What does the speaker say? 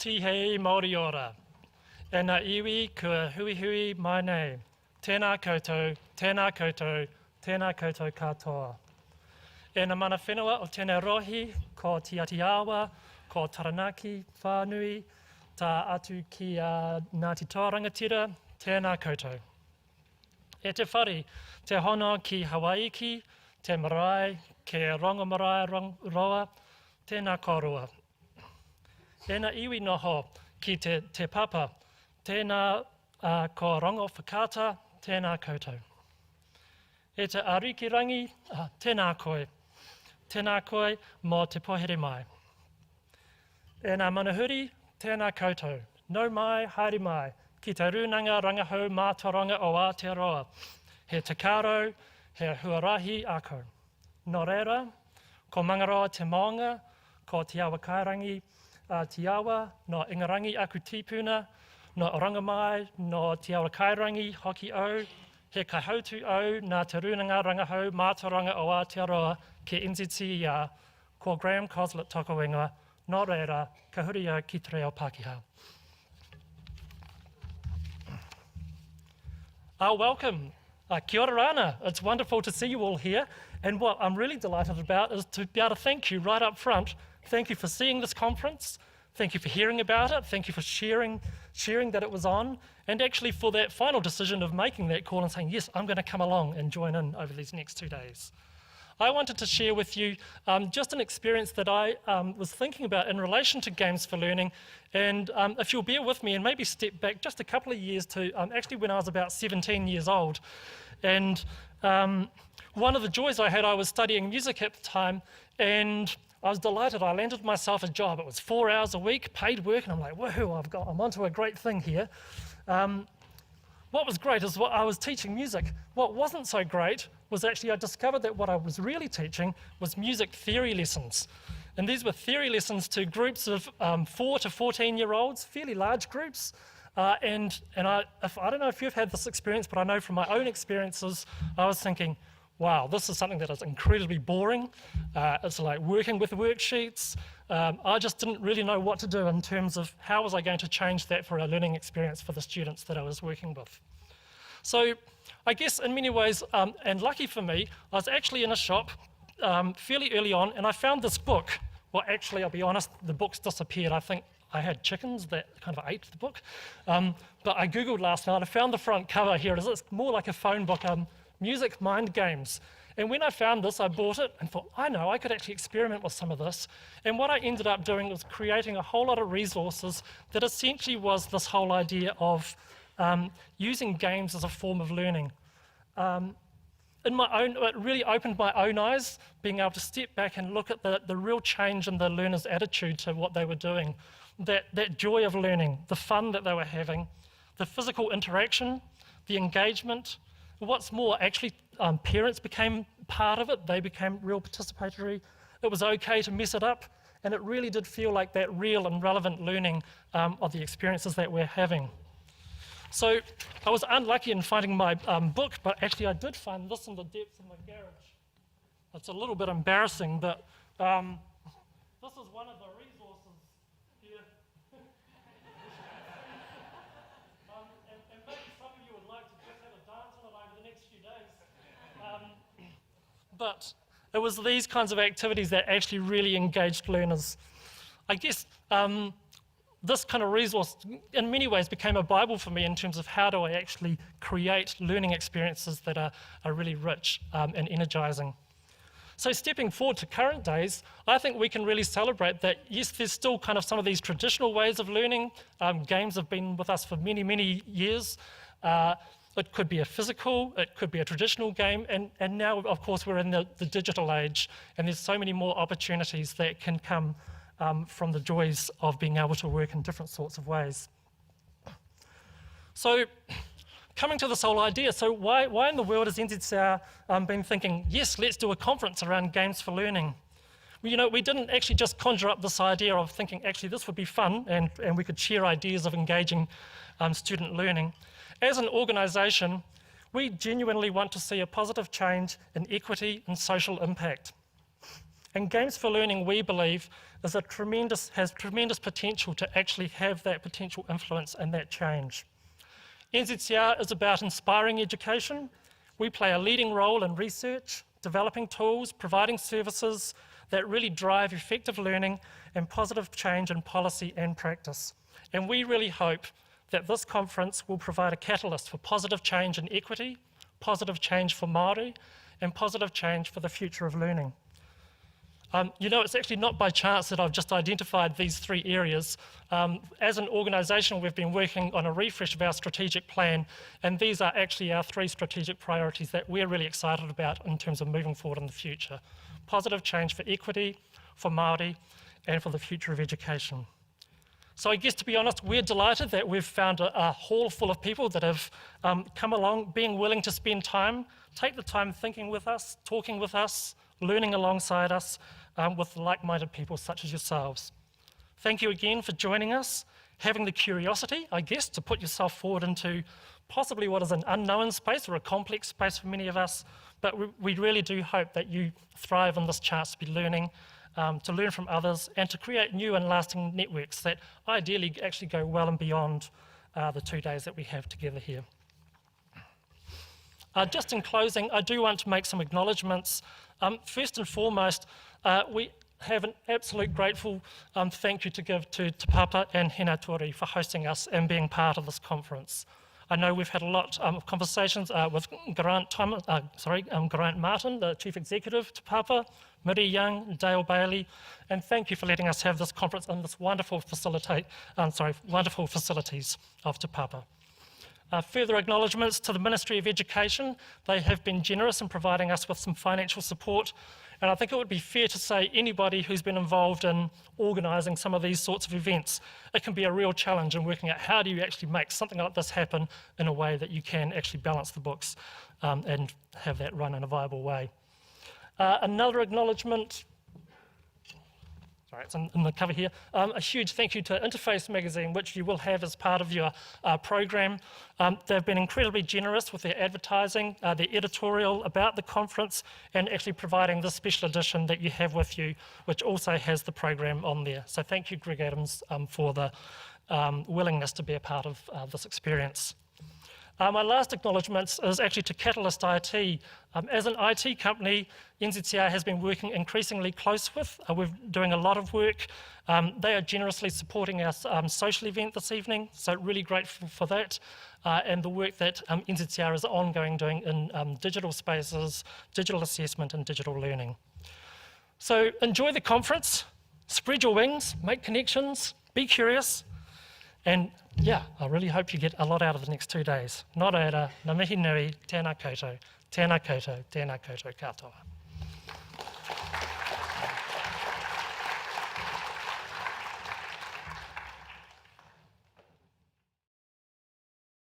Tihei Māori ora. E nā iwi kua hui hui mai nei. Tēnā koutou, tēnā koutou, tēnā koutou katoa. E nā mana whenua o tēnei rohi, ko Tiatiawa, ko Taranaki whānui, tā atu ki Ngāti Toa Rangatira, tēnā koutou. E te whare, te hono ki Hawaii ki, te marae, ke rongo marae roa, tēnā korua. E nā iwi noho ki te papa, tēnā ko rongo whakata, tēnā koutou. E te arikirangi, tēnā koe. Tēnā koe mō te pohere mai. E nā manahuri, tēnā koutou. Nau mai, haere mai, ki te rūnanga rangahau mātoronga o Aotearoa. He te karo, he huarahi ako. Nō reira, ko Mangaroa te maonga, ko te awa kairangi te awa, no ingarangi aku tīpuna, no orangamai, no te awa kairangi hoki au, he kaihautu au nā te rūnanga rangahau mātoronga o Aotearoa ke NZCER, ko Graeme Cosslett toko ingoa, nō reira, ka huri au ki te reo Pākehā. Welcome. Kia ora rana. It's wonderful to see you all here. And what I'm really delighted about is to be able to thank you right up front. Thank you for seeing this conference. Thank you for hearing about it. Thank you for sharing that it was on. And actually for that final decision of making that call and saying, yes, I'm going to come along and join in over these next 2 days. I wanted to share with you just an experience that I was thinking about in relation to Games for Learning. And if you'll bear with me and maybe step back just a couple of years to actually when I was about 17 years old. And one of the joys I had, I was studying music at the time, and I was delighted. I landed myself a job. It was 4 hours a week, paid work, and I'm like, woohoo, I'm onto a great thing here. What was great is I was teaching music. What wasn't so great was actually I discovered that what I was really teaching was music theory lessons. And these were theory lessons to groups of 4 to 14-year-olds, fairly large groups. And I don't know if you've had this experience, but I know from my own experiences, I was thinking, wow, this is something that is incredibly boring. It's like working with worksheets. I just didn't really know what to do in terms of how was I going to change that for a learning experience for the students that I was working with. So I guess in many ways, and lucky for me, I was actually in a shop fairly early on, and I found this book. Well, actually, I'll be honest, the book's disappeared. I think I had chickens that kind of ate the book. But I Googled last night, I found the front cover here. It's more like a phone book, Music Mind Games. And when I found this, I bought it and thought, I know, I could actually experiment with some of this. And what I ended up doing was creating a whole lot of resources that essentially was this whole idea of using games as a form of learning. It really opened my own eyes, being able to step back and look at the real change in the learner's attitude to what they were doing. That joy of learning, the fun that they were having, the physical interaction, the engagement. What's more, actually parents became part of it. They became real participatory. It was okay to mess it up. And it really did feel like that real and relevant learning of the experiences that we're having. So I was unlucky in finding my book, but actually I did find this in the depths of my garage. It's a little bit embarrassing, but this is one of the resources here. and maybe some of you would like to just have a dance on it over the next few days. But it was these kinds of activities that actually really engaged learners. I guess this kind of resource in many ways became a Bible for me in terms of how do I actually create learning experiences that are really rich and energizing. So stepping forward to current days, I think we can really celebrate that, yes, there's still kind of some of these traditional ways of learning. Games have been with us for many, many years. It could be a physical, it could be a traditional game, and now, of course, we're in the digital age, and there's so many more opportunities that can come from the joys of being able to work in different sorts of ways. So coming to this whole idea, so why in the world has NZCER been thinking, yes, let's do a conference around games for learning? Well, you know, we didn't actually just conjure up this idea of thinking, actually, this would be fun, and we could share ideas of engaging student learning. As an organisation, we genuinely want to see a positive change in equity and social impact. And Games for Learning, we believe, has tremendous potential to actually have that potential influence and that change. NZCER is about inspiring education. We play a leading role in research, developing tools, providing services that really drive effective learning and positive change in policy and practice. And we really hope that this conference will provide a catalyst for positive change in equity, positive change for Māori, and positive change for the future of learning. It's actually not by chance that I've just identified these three areas. As an organisation, we've been working on a refresh of our strategic plan, and these are actually our three strategic priorities that we're really excited about in terms of moving forward in the future. Positive change for equity, for Māori, and for the future of education. So I guess, to be honest, we're delighted that we've found a hall full of people that have come along, being willing to spend time, take the time thinking with us, talking with us, learning alongside us, with like-minded people such as yourselves. Thank you again for joining us, having the curiosity, I guess, to put yourself forward into possibly what is an unknown space or a complex space for many of us, but we really do hope that you thrive in this chance to be learning, to learn from others, and to create new and lasting networks that ideally actually go well and beyond the 2 days that we have together here. Just in closing, I do want to make some acknowledgements. First and foremost, we have an absolute grateful thank you to give to Te Papa and Hina Tori for hosting us and being part of this conference. I know we've had a lot of conversations with Grant Martin, the Chief Executive, Te Papa, Miri Young, Dale Bailey, and thank you for letting us have this conference in this wonderful facilities of Te Papa. Further acknowledgements to the Ministry of Education. They have been generous in providing us with some financial support, and I think it would be fair to say anybody who's been involved in organising some of these sorts of events, it can be a real challenge in working out how do you actually make something like this happen in a way that you can actually balance the books and have that run in a viable way. Another acknowledgement, it's in the cover here. A huge thank you to Interface Magazine, which you will have as part of your program. They've been incredibly generous with their advertising, their editorial about the conference, and actually providing this special edition that you have with you, which also has the program on there. So thank you, Greg Adams, for the willingness to be a part of this experience. My last acknowledgement is actually to Catalyst IT. As an IT company, NZCER has been working increasingly close with. We're doing a lot of work. They are generously supporting our social event this evening, so really grateful for that. And the work that NZCER is ongoing doing in digital spaces, digital assessment and digital learning. So enjoy the conference, spread your wings, make connections, be curious, and yeah, I really hope you get a lot out of the next 2 days. Nō reira, ngā mihi nui, tēnā koutou, tēnā koutou, tēnā koutou katoa.